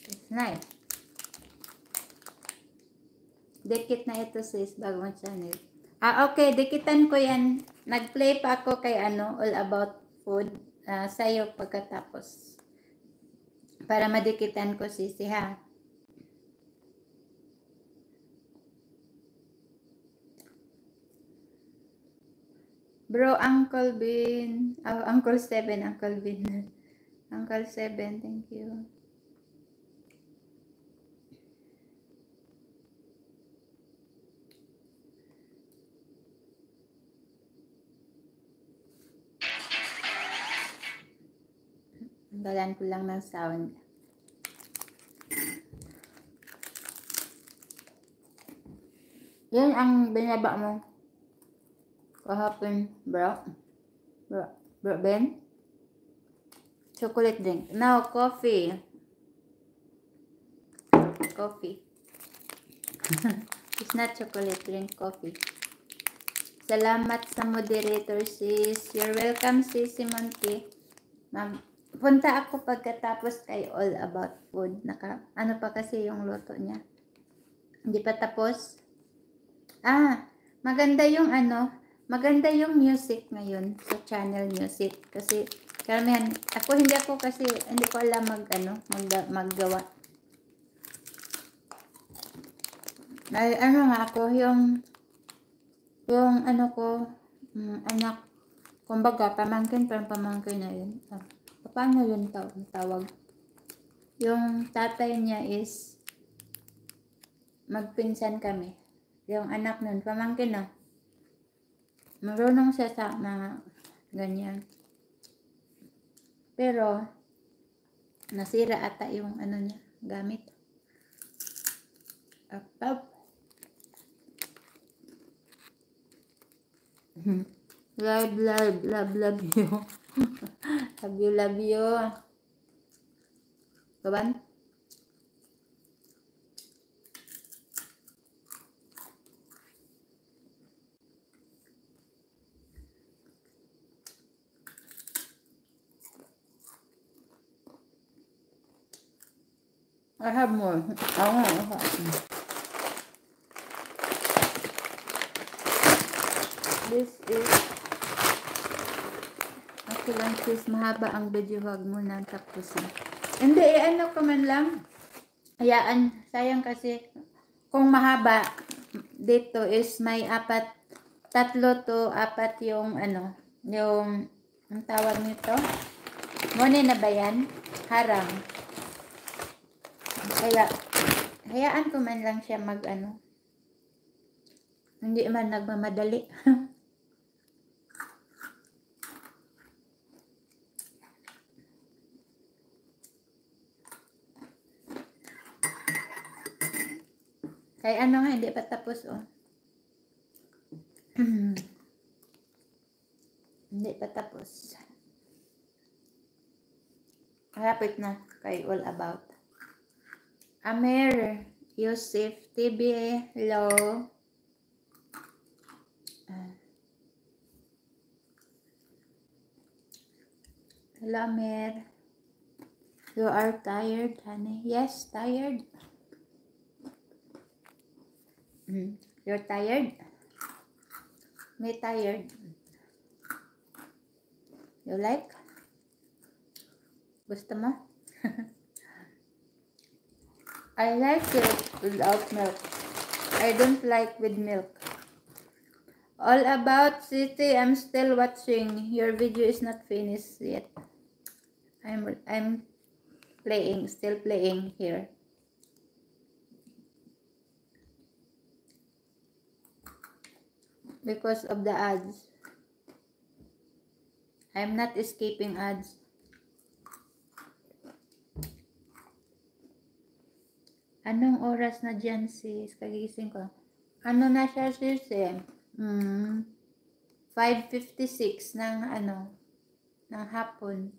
It's nice. Dikit na ito sis, bagong channel. Okay, dikitan ko yan. Nag-play pa ako kay ano, All About Food. Sa'yo pagkatapos. Para madikitan ko sisi ha. Bro, Uncle Bin. Uncle 7, Uncle Bin. Uncle 7, thank you. Dalan ko lang ng sound. Yan ang binaba mo. Kahapon, bro. Bro, Ben? Chocolate drink. No, coffee. Coffee. It's not chocolate drink, coffee. Salamat sa moderator, sis. You're welcome, sis, Monty. Punta ako pagkatapos kay All About Food. Ano pa kasi yung luto niya. Hindi pa tapos. Maganda yung maganda yung music ngayon sa channel music. Kasi, karamihan, hindi ko alam maggawa. Ako, yung anak, kumbaga, pamangkin na yun. Paano yun tawag? Yung tatay niya is, magpinsan kami. Yung anak nun, pamangkin na. Marunong siya sa mga ganyan. Pero, nasira ata yung niya, gamit. Love you. love you. Kaban? I have more. This is okay lang sis, mahaba ang video, wag mo nang tapusin. Hindi, ko man lang. Hayaan, sayang kasi kung mahaba dito is may 3 to 4 yung yung ang tawag nito. Muna na ba yan? Harang. Kaya hayaan ko man lang siya hindi man nagmamadali. Kaya nga, hindi pa tapos hindi pa tapos. Harapit na kay All About. Amir, Yusuf, TV, hello. Hello, Amir. You are tired, honey? Yes, tired. You're tired? Me tired. You like? Gusto mo? I like it without milk. I don't like with milk. All About City, I'm still watching. Your video is not finished yet. I'm still playing here. Because of the ads. I'm not escaping ads. Anong oras na dyan sis? Kagising ko. Ano na siya sis 5:56 ng ng hapon.